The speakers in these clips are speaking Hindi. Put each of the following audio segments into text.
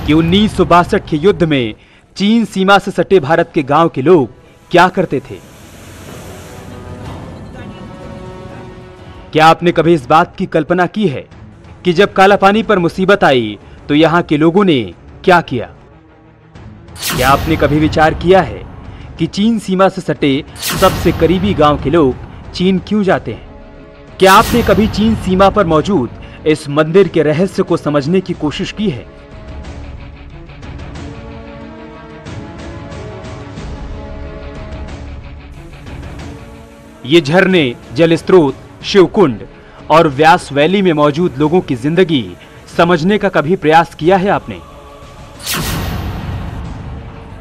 कि 1962 के युद्ध में चीन सीमा से सटे भारत के गांव के लोग क्या करते थे। क्या आपने कभी इस बात की कल्पना की है कि जब कालापानी पर मुसीबत आई तो यहां के लोगों ने क्या किया? क्या आपने कभी विचार किया है कि चीन सीमा से सटे सबसे करीबी गांव के लोग चीन क्यों जाते हैं? क्या आपने कभी चीन सीमा पर मौजूद इस मंदिर के रहस्य को समझने की कोशिश की है? ये झरने, जल स्रोत, शिवकुंड और व्यास वैली में मौजूद लोगों की जिंदगी समझने का कभी प्रयास किया है आपने?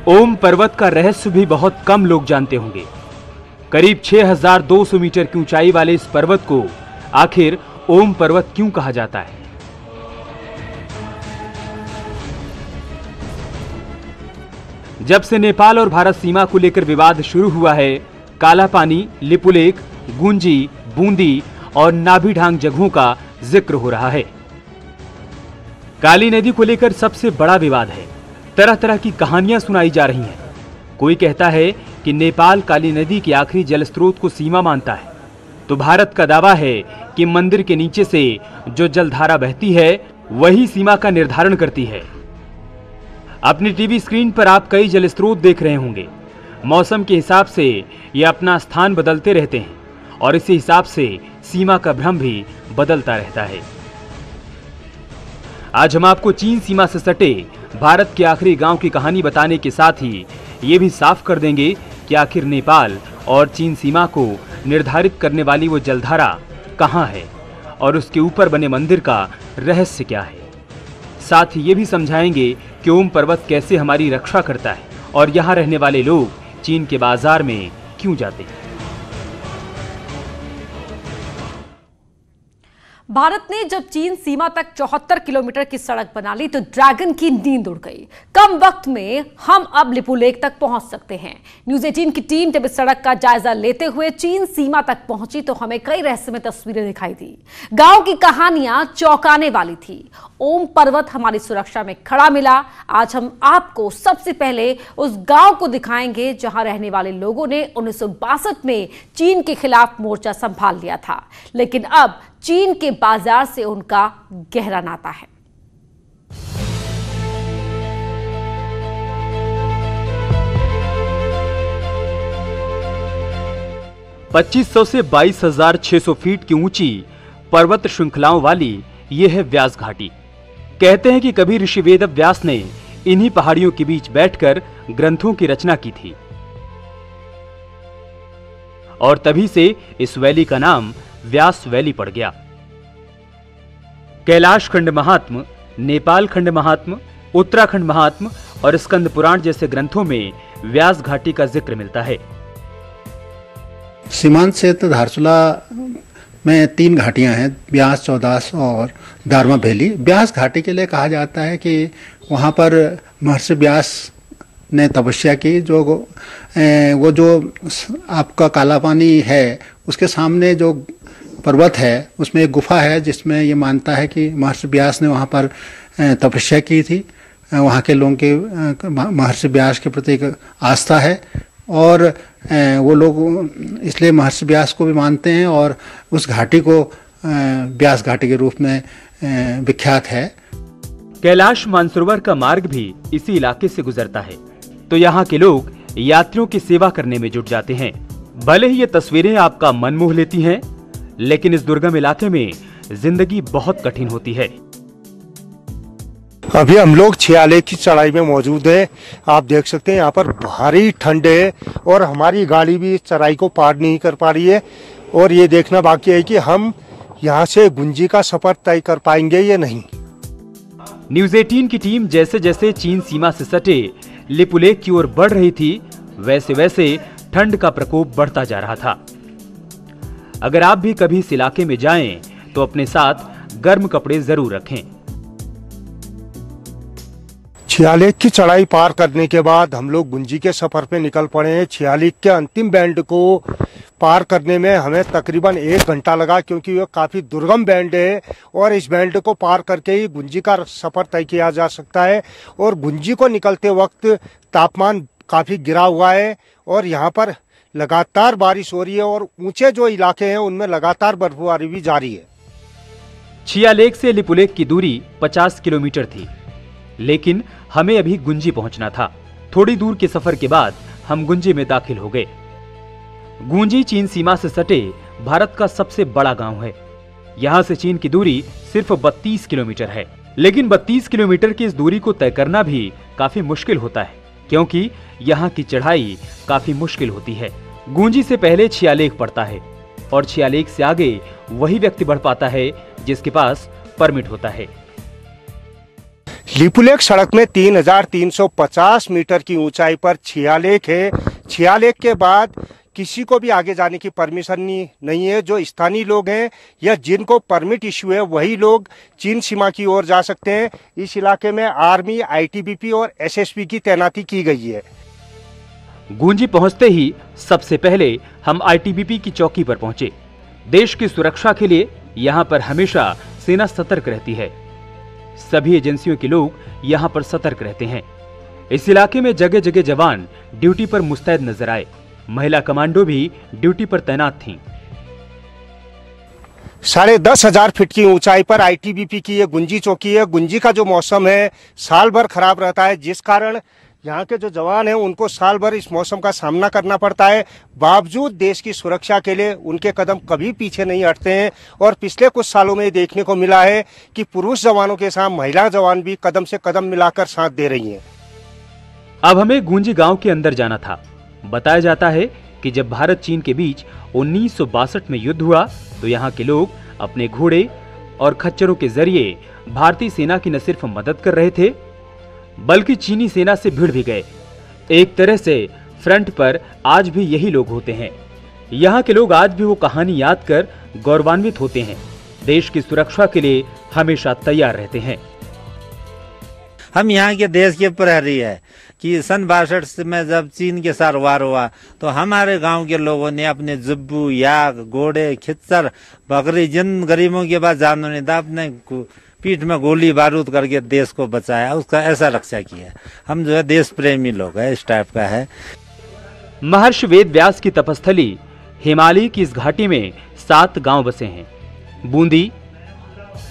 ओम पर्वत का रहस्य भी बहुत कम लोग जानते होंगे। करीब 6200 मीटर की ऊंचाई वाले इस पर्वत को आखिर ओम पर्वत क्यों कहा जाता है? जब से नेपाल और भारत सीमा को लेकर विवाद शुरू हुआ है, कालापानी, लिपुलेख, गुंजी, बूंदी और नाभिढांग जगहों का जिक्र हो रहा है। काली नदी को लेकर सबसे बड़ा विवाद है। तरह तरह की कहानियां सुनाई जा रही हैं। कोई कहता है कि नेपाल काली नदी के आखिरी जल स्रोत को सीमा मानता है, तो भारत का दावा है कि मंदिर के नीचे से जो जलधारा बहती है वही सीमा का निर्धारण करती है। अपनी टीवी स्क्रीन पर आप कई जल स्रोत देख रहे होंगे। मौसम के हिसाब से ये अपना स्थान बदलते रहते हैं और इसी हिसाब से सीमा का भ्रम भी बदलता रहता है। आज हम आपको चीन सीमा से सटे भारत के आखिरी गांव की कहानी बताने के साथ ही ये भी साफ कर देंगे कि आखिर नेपाल और चीन सीमा को निर्धारित करने वाली वो जलधारा कहां है और उसके ऊपर बने मंदिर का रहस्य क्या है। साथ ही ये भी समझाएंगे कि ओम पर्वत कैसे हमारी रक्षा करता है और यहां रहने वाले लोग चीन के बाजार में क्यों जाते हैं। भारत ने जब चीन सीमा तक 74 किलोमीटर की सड़क बना ली तो ड्रैगन की नींद उड़ गई। कम वक्त में हम अब लिपुलेख तक पहुंच सकते हैं। न्यूज़ 18 की टीम जब इस सड़क का जायजा लेते हुए चीन सीमा तक पहुंची तो हमें कई रहस्यमय तस्वीरें दिखाई दी। गांव की कहानियां चौंकाने वाली थी। ओम पर्वत हमारी सुरक्षा में खड़ा मिला। आज हम आपको सबसे पहले उस गांव को दिखाएंगे जहां रहने वाले लोगों ने 1962 में चीन के खिलाफ मोर्चा संभाल लिया था, लेकिन अब चीन के बाजार से उनका गहरा नाता है। $2500 से 22,600 फीट की ऊंची पर्वत श्रृंखलाओं वाली यह है व्यास घाटी। कहते हैं कि कभी ऋषि वेद व्यास ने इन्हीं पहाड़ियों के बीच बैठकर ग्रंथों की रचना की थी और तभी से इस वैली का नाम व्यास वैली पड़ गया। कैलाश खंड महात्म, नेपाल खंड महात्म, उत्तराखंड महात्म और स्कंद पुराण जैसे ग्रंथों में व्यास घाटी का जिक्र मिलता है। सीमांत क्षेत्र धारचूला में 3 घाटियां हैं, ब्यास, चौदास और दारमा वैली। ब्यास घाटी के लिए कहा जाता है कि वहां पर महर्षि व्यास ने तपस्या की। वो जो आपका कालापानी है उसके सामने जो पर्वत है उसमें एक गुफा है जिसमें ये मानता है कि महर्षि व्यास ने वहाँ पर तपस्या की थी। वहाँ के लोगों के महर्षि व्यास के प्रति एक आस्था है और वो लोग इसलिए महर्षि व्यास को भी मानते हैं और उस घाटी को व्यास घाटी के रूप में विख्यात है। कैलाश मानसरोवर का मार्ग भी इसी इलाके से गुजरता है, तो यहाँ के लोग यात्रियों की सेवा करने में जुट जाते हैं। भले ही ये तस्वीरें आपका मन मोह लेती हैं, लेकिन इस दुर्गम इलाके में जिंदगी बहुत कठिन होती है। अभी हम लोग छियाले की चढ़ाई में मौजूद है। आप देख सकते हैं यहाँ पर भारी ठंड है और हमारी गाड़ी भी इस चढ़ाई को पार नहीं कर पा रही है और ये देखना बाकी है कि हम यहाँ से गुंजी का सफर तय कर पाएंगे या नहीं। न्यूज़ 18 की टीम जैसे जैसे चीन सीमा से सटे लिपुलेख की ओर बढ़ रही थी, वैसे वैसे ठंड का प्रकोप बढ़ता जा रहा था। अगर आप भी कभी इस इलाके में जाएं, तो अपने साथ गर्म कपड़े जरूर रखें। छियालेख की चढ़ाई पार करने के बाद हम लोग गुंजी के सफर पे निकल पड़े हैं। छियालेख के अंतिम बैंड को पार करने में हमें तकरीबन 1 घंटा लगा, क्योंकि ये काफ़ी दुर्गम बैंड है और इस बैंड को पार करके ही गुंजी का सफ़र तय किया जा सकता है। और गुंजी को निकलते वक्त तापमान काफ़ी गिरा हुआ है और यहाँ पर लगातार बारिश हो रही है और ऊंचे जो इलाके हैं उनमें लगातार बर्फबारी भी जारी है। छियालेख से लिपुलेख की दूरी 50 किलोमीटर थी, लेकिन हमें अभी गुंजी पहुंचना था। थोड़ी दूर के सफर के बाद हम गुंजी में दाखिल हो गए। गुंजी चीन सीमा से सटे भारत का सबसे बड़ा गांव है। यहां से चीन की दूरी सिर्फ 32 किलोमीटर है, लेकिन 32 किलोमीटर की इस दूरी को तय करना भी काफी मुश्किल होता है, क्योंकि यहाँ की चढ़ाई काफी मुश्किल होती है। गुंजी से पहले छियालेख पड़ता है और छियालेख से आगे वही व्यक्ति बढ़ पाता है जिसके पास परमिट होता है। लिपुलेख सड़क में 3350 मीटर की ऊंचाई पर छियालेख है। छियालेख के बाद किसी को भी आगे जाने की परमिशन नहीं है। जो स्थानीय लोग हैं या जिनको परमिट इश्यू है वही लोग चीन सीमा की ओर जा सकते हैं। इस इलाके में आर्मी, आईटीबीपी और एसएसबी की तैनाती की गई है। गुंजी पहुंचते ही सबसे पहले हम आईटीबीपी की चौकी पर पहुंचे। देश की सुरक्षा के लिए यहाँ पर हमेशा सेना सतर्क रहती है। सभी एजेंसियों के लोग यहाँ पर सतर्क रहते हैं। इस इलाके में जगह जगह जवान ड्यूटी पर मुस्तैद नजर आए। महिला कमांडो भी ड्यूटी पर तैनात थीं। 10,500 फीट की ऊंचाई पर आईटीबीपी की ये गुंजी चौकी है। गुंजी का जो मौसम है साल भर खराब रहता है, जिस कारण यहाँ के जो जवान हैं उनको साल भर इस मौसम का सामना करना पड़ता है। बावजूद देश की सुरक्षा के लिए उनके कदम कभी पीछे नहीं हटते हैं। और पिछले कुछ सालों में देखने को मिला है कि पुरुष जवानों के साथ महिला जवान भी कदम से कदम मिलाकर साथ दे रही हैं। अब हमें गुंजी गांव के अंदर जाना था। बताया जाता है कि जब भारत चीन के बीच 1962 में युद्ध हुआ तो यहाँ के लोग अपने घोड़े और खच्चरों के जरिए भारतीय सेना की न सिर्फ मदद कर रहे थे, बल्कि चीनी सेना से भिड़ भी गए। एक तरह से फ्रंट पर आज भी यही लोग होते हैं। यहाँ के लोग आज भी वो कहानी याद कर गौरवान्वित होते हैं। देश की सुरक्षा के लिए हमेशा तैयार रहते हैं। हम यहाँ के देश के प्रहरी है कि सन 62 में जब चीन के साथ वार हुआ तो हमारे गांव के लोगों ने अपने जुब्बू, याक, घोड़े, खिच्चर, बकरी, जिन गरीबों के पास जानवर नहीं था, अपने पीठ में गोली बारूद करके देश को बचाया, उसका ऐसा रक्षा किया। हम जो है देश प्रेमी लोग है, इस टाइप का है। महर्षि वेद व्यास की तपस्थली हिमालय की इस घाटी में 7 गांव बसे हैं। बूंदी,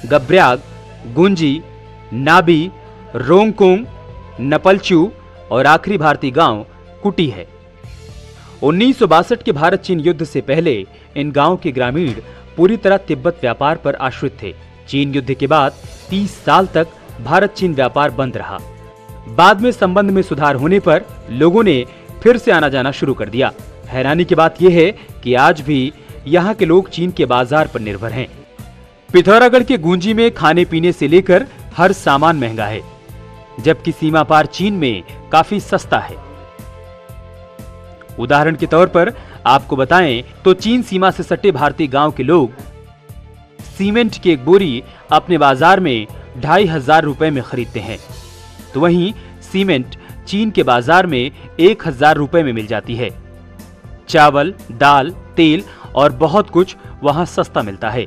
गब्र्याग, गुंजी, नाबी, रोंगकोंग, नपलचू और आखिरी भारतीय गांव कुटी है। 1962 के भारत चीन युद्ध से पहले इन गांव के ग्रामीण पूरी तरह तिब्बत व्यापार पर आश्रित थे। चीन युद्ध के बाद 30 साल तक भारत चीन व्यापार बंद रहा। बाद में संबंध में सुधार होने पर लोगों ने फिर से आना जाना शुरू कर दिया। हैरानी की बात यह है कि आज भी यहाँ के लोग चीन के बाजार पर निर्भर हैं। पिथौरागढ़ के गुंजी में खाने पीने से लेकर हर सामान महंगा है, जबकि सीमा पार चीन में काफी सस्ता है। उदाहरण के तौर पर आपको बताएं तो चीन सीमा से सटे भारतीय गांव के लोग सीमेंट की एक बोरी अपने बाजार में 2,500 रुपए में खरीदते हैं, तो वहीं सीमेंट चीन के बाजार में 1,000 रुपए में मिल जाती है। चावल, दाल, तेल और बहुत कुछ वहां सस्ता मिलता है।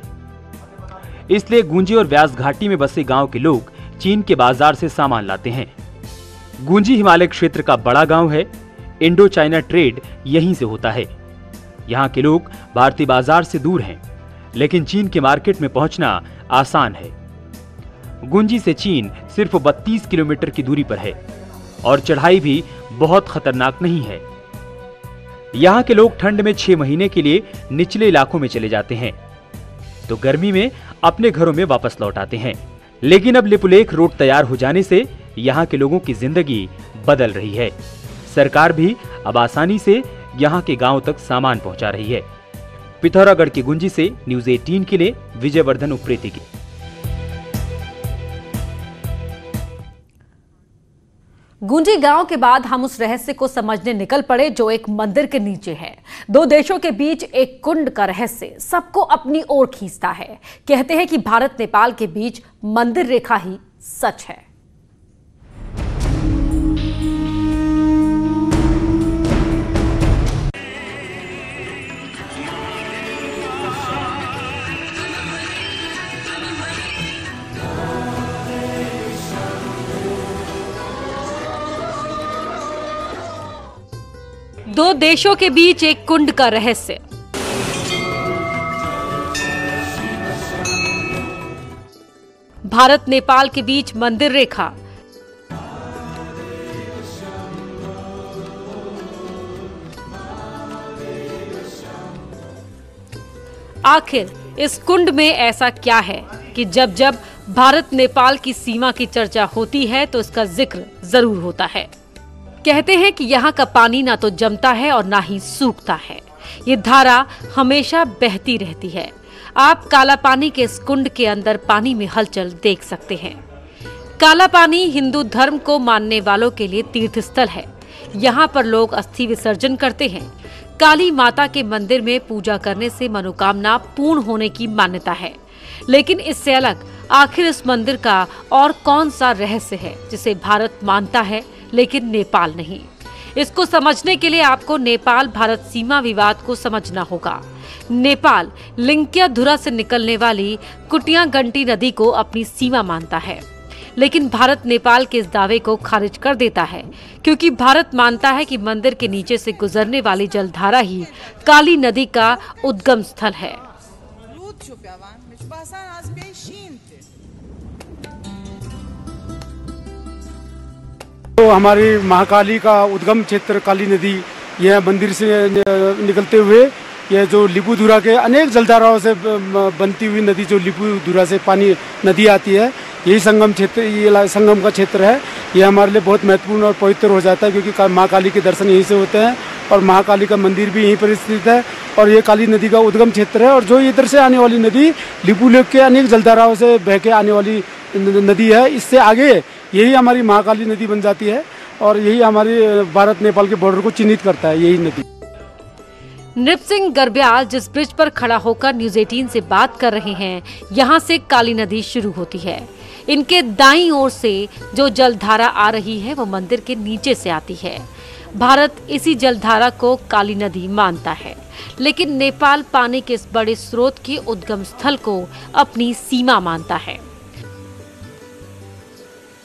इसलिए गुंजी और व्यास घाटी में बसे गांव के लोग चीन के बाजार से सामान लाते हैं। गुंजी हिमालय क्षेत्र का बड़ा गांव है। इंडो चाइना ट्रेड यहीं से होता है। यहाँ के लोग भारतीय बाजार से दूर हैं, लेकिन चीन के मार्केट में पहुंचना आसान है। गुंजी से चीन सिर्फ 32 किलोमीटर की दूरी पर है और चढ़ाई भी बहुत खतरनाक नहीं है। यहाँ के लोग ठंड में 6 महीने के लिए निचले इलाकों में चले जाते हैं, तो गर्मी में अपने घरों में वापस लौट आते हैं। लेकिन अब लिपुलेख रोड तैयार हो जाने से यहाँ के लोगों की जिंदगी बदल रही है। सरकार भी अब आसानी से यहाँ के गांव तक सामान पहुंचा रही है। पिथौरागढ़ के गुंजी से न्यूज़ 18 के लिए विजयवर्धन उप्रेती की। गुंजी गांव के बाद हम उस रहस्य को समझने निकल पड़े जो एक मंदिर के नीचे है। 2 देशों के बीच एक कुंड का रहस्य सबको अपनी ओर खींचता है। कहते हैं कि भारत नेपाल के बीच मंदिर रेखा ही सच है। दो देशों के बीच एक कुंड का रहस्य। भारत नेपाल के बीच मंदिर रेखा। आखिर इस कुंड में ऐसा क्या है कि जब जब भारत नेपाल की सीमा की चर्चा होती है तो इसका जिक्र जरूर होता है। कहते हैं कि यहाँ का पानी ना तो जमता है और ना ही सूखता है, ये धारा हमेशा बहती रहती है। आप काला पानी के इस कुंड के अंदर पानी में हलचल देख सकते हैं। काला पानी हिंदू धर्म को मानने वालों के लिए तीर्थ स्थल है। यहाँ पर लोग अस्थि विसर्जन करते हैं। काली माता के मंदिर में पूजा करने से मनोकामना पूर्ण होने की मान्यता है। लेकिन इससे अलग आखिर इस मंदिर का और कौन सा रहस्य है जिसे भारत मानता है लेकिन नेपाल नहीं? इसको समझने के लिए आपको नेपाल भारत सीमा विवाद को समझना होगा। नेपाल लिंकियाधुरा से निकलने वाली कुटियागंटी नदी को अपनी सीमा मानता है, लेकिन भारत नेपाल के इस दावे को खारिज कर देता है, क्योंकि भारत मानता है कि मंदिर के नीचे से गुजरने वाली जलधारा ही काली नदी का उद्गम स्थल है। तो हमारी महाकाली का उद्गम क्षेत्र काली नदी, यह मंदिर से निकलते हुए यह जो लिपुधुरा के अनेक जलधाराओं से बनती हुई नदी, जो लिपुधुरा से पानी नदी आती है, यही संगम क्षेत्र, ये संगम का क्षेत्र है। यह हमारे लिए बहुत महत्वपूर्ण और पवित्र हो जाता है, क्योंकि महाकाली के दर्शन यहीं से होते हैं और महाकाली का मंदिर भी यहीं पर स्थित है और ये काली नदी का उद्गम क्षेत्र है। और जो इधर से आने वाली नदी लिपुलेख के अनेक जलधाराओं से बह के आने वाली नदी है, इससे आगे यही हमारी महाकाली नदी बन जाती है और यही हमारी भारत नेपाल के बॉर्डर को चिन्हित करता है, यही नदी। नृप सिंह गर्ब्याल जिस ब्रिज पर खड़ा होकर न्यूज़ 18 से बात कर रहे हैं, यहाँ से काली नदी शुरू होती है। इनके दाईं ओर से जो जलधारा आ रही है वो मंदिर के नीचे से आती है। भारत इसी जलधारा को काली नदी मानता है, लेकिन नेपाल पानी के इस बड़े स्रोत के उद्गम स्थल को अपनी सीमा मानता है।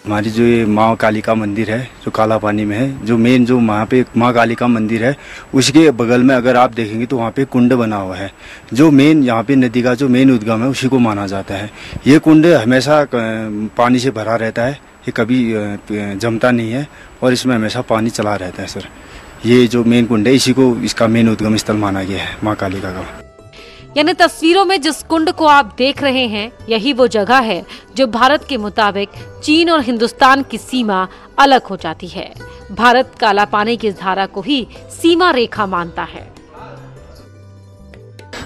हमारी जो ये माँ काली का मंदिर है, जो काला पानी में है, जो मेन जो वहाँ पे माँ काली का मंदिर है, उसके बगल में अगर आप देखेंगे तो वहाँ पे कुंड बना हुआ है, जो मेन यहाँ पे नदी का जो मेन उद्गम है उसी को माना जाता है। ये कुंड हमेशा पानी से भरा रहता है, ये कभी जमता नहीं है और इसमें हमेशा पानी चला रहता है सर। ये जो मेन कुंड है इसी को इसका मेन उद्गम स्थल माना गया है माँ कालिका का। यानी तस्वीरों में जिस कुंड को आप देख रहे हैं, यही वो जगह है जो भारत के मुताबिक चीन और हिंदुस्तान की सीमा अलग हो जाती है। भारत काला पानी की इस धारा को ही सीमा रेखा मानता है।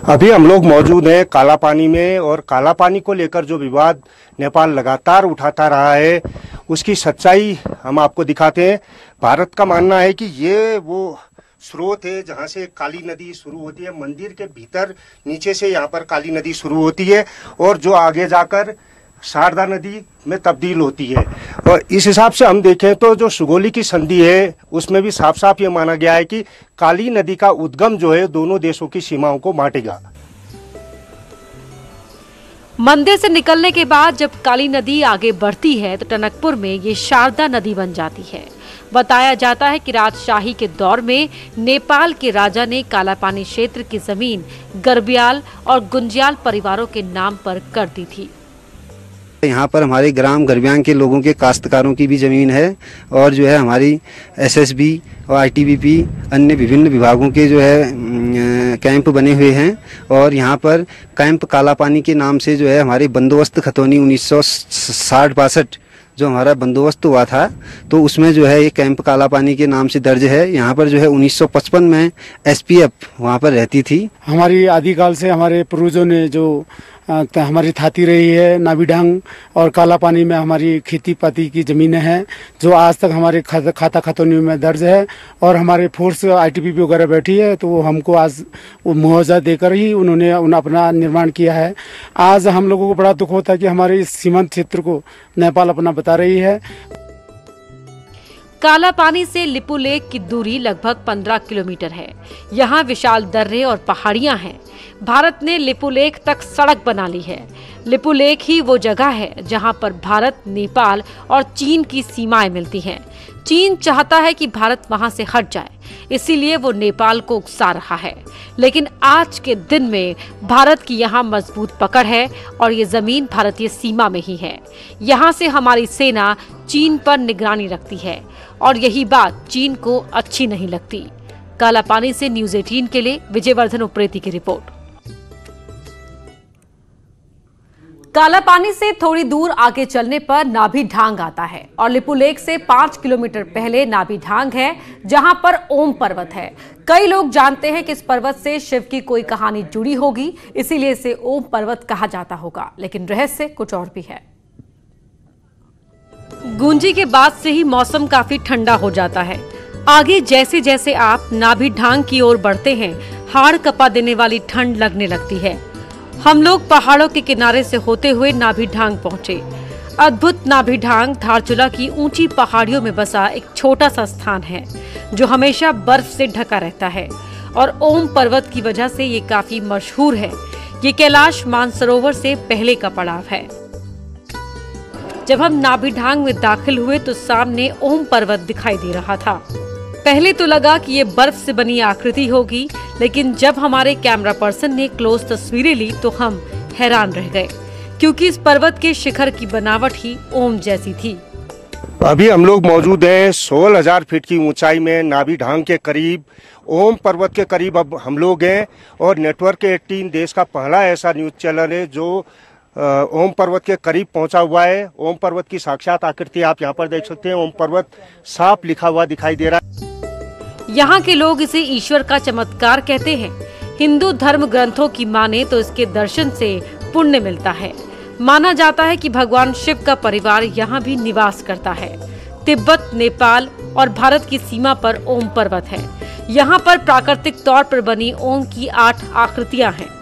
अभी हम लोग मौजूद हैं काला पानी में और काला पानी को लेकर जो विवाद नेपाल लगातार उठाता रहा है, उसकी सच्चाई हम आपको दिखाते हैं। भारत का मानना है कि ये वो स्रोत है जहाँ से काली नदी शुरू होती है, मंदिर के भीतर नीचे से यहाँ पर काली नदी शुरू होती है और जो आगे जाकर शारदा नदी में तब्दील होती है। और इस हिसाब से हम देखें तो जो सुगोली की संधि है उसमें भी साफ साफ ये माना गया है कि काली नदी का उद्गम जो है दोनों देशों की सीमाओं को बांटेगा। मंदिर से निकलने के बाद जब काली नदी आगे बढ़ती है तो टनकपुर में ये शारदा नदी बन जाती है। बताया जाता है कि राजशाही के दौर में नेपाल के राजा ने काला पानी क्षेत्र की जमीन गर्ब्याल और गुंजियाल परिवारों के नाम पर कर दी थी। यहाँ पर हमारे ग्राम गर्ब्यांग के लोगों के काश्तकारों की भी ज़मीन है और जो है हमारी एसएसबी और आईटीबीपी अन्य विभिन्न विभागों के जो है कैंप बने हुए हैं और यहाँ पर कैंप काला पानी के नाम से जो है हमारे बंदोबस्त खतौनी 1960-62 जो हमारा बंदोबस्त हुआ था, तो उसमें जो है ये कैंप काला पानी के नाम से दर्ज है। यहाँ पर जो है 1955 में एसपीएफ वहाँ पर रहती थी। हमारी आदिकाल से हमारे पूर्वजों ने जो हमारी थाती रही है, नाभिढांग और काला पानी में हमारी खेती पाती की ज़मीनें हैं जो आज तक हमारे खाता खतौनी में दर्ज है और हमारे फोर्स आईटीबीपी वगैरह बैठी है, तो वो हमको आज वो मुआवजा देकर ही उन्होंने अपना निर्माण किया है। आज हम लोगों को बड़ा दुख होता है कि हमारे इस सीमांत क्षेत्र को नेपाल अपना बता रही है। काला पानी से लिपुलेख की दूरी लगभग 15 किलोमीटर है। यहाँ विशाल दर्रे और पहाड़ियाँ हैं। भारत ने लिपुलेख तक सड़क बना ली है। लिपुलेख ही वो जगह है जहाँ पर भारत, नेपाल और चीन की सीमाएं मिलती हैं। चीन चाहता है कि भारत वहां से हट जाए, इसीलिए वो नेपाल को उकसा रहा है। लेकिन आज के दिन में भारत की यहाँ मजबूत पकड़ है और ये जमीन भारतीय सीमा में ही है। यहाँ से हमारी सेना चीन पर निगरानी रखती है और यही बात चीन को अच्छी नहीं लगती। कालापानी से न्यूज़ 18 के लिए विजयवर्धन उप्रेती की रिपोर्ट। कालापानी से थोड़ी दूर आगे चलने पर नाभी ढांग आता है और लिपुलेख से 5 किलोमीटर पहले नाभी ढांग है, जहां पर ओम पर्वत है। कई लोग जानते हैं कि इस पर्वत से शिव की कोई कहानी जुड़ी होगी, इसीलिए इसे ओम पर्वत कहा जाता होगा, लेकिन रहस्य कुछ और भी है। गुंजी के बाद से ही मौसम काफी ठंडा हो जाता है। आगे जैसे जैसे आप नाभी ढांग की ओर बढ़ते हैं, हाड़ कपा देने वाली ठंड लगने लगती है। हम लोग पहाड़ों के किनारे से होते हुए नाभी ढांग पहुंचे। अद्भुत नाभी ढांग धारचूला की ऊंची पहाड़ियों में बसा एक छोटा सा स्थान है, जो हमेशा बर्फ से ढका रहता है और ओम पर्वत की वजह से ये काफी मशहूर है। ये कैलाश मानसरोवर से पहले का पड़ाव है। जब हम नाभी ढांग में दाखिल हुए तो सामने ओम पर्वत दिखाई दे रहा था। पहले तो लगा कि ये बर्फ से बनी आकृति होगी, लेकिन जब हमारे कैमरा पर्सन ने क्लोज तस्वीरें ली तो हम हैरान रह गए, क्योंकि इस पर्वत के शिखर की बनावट ही ओम जैसी थी। अभी हम लोग मौजूद हैं 16,000 फीट की ऊंचाई में नाभी ढांग के करीब, ओम पर्वत के करीब अब हम लोग हैं। और नेटवर्क 18 देश का पहला ऐसा न्यूज चैनल है जो ओम पर्वत के करीब पहुंचा हुआ है। ओम पर्वत की साक्षात आकृति आप यहाँ पर देख सकते हैं। ओम पर्वत साफ लिखा हुआ दिखाई दे रहा है। यहाँ के लोग इसे ईश्वर का चमत्कार कहते हैं। हिंदू धर्म ग्रंथों की माने तो इसके दर्शन से पुण्य मिलता है। माना जाता है कि भगवान शिव का परिवार यहाँ भी निवास करता है। तिब्बत, नेपाल और भारत की सीमा पर ओम पर्वत है। यहाँ पर प्राकृतिक तौर पर बनी ओम की 8 आकृतियाँ हैं।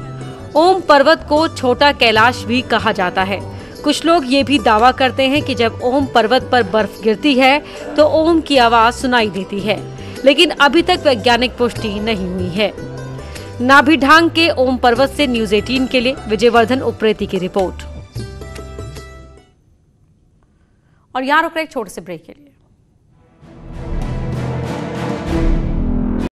ओम पर्वत को छोटा कैलाश भी कहा जाता है। कुछ लोग ये भी दावा करते हैं कि जब ओम पर्वत पर बर्फ गिरती है तो ओम की आवाज सुनाई देती है, लेकिन अभी तक वैज्ञानिक पुष्टि नहीं हुई है। नाभी ढांग के ओम पर्वत से न्यूज़ 18 के लिए विजयवर्धन उप्रेती की रिपोर्ट। और यहाँ रुक रहे एक छोटे से ब्रेक के लिए।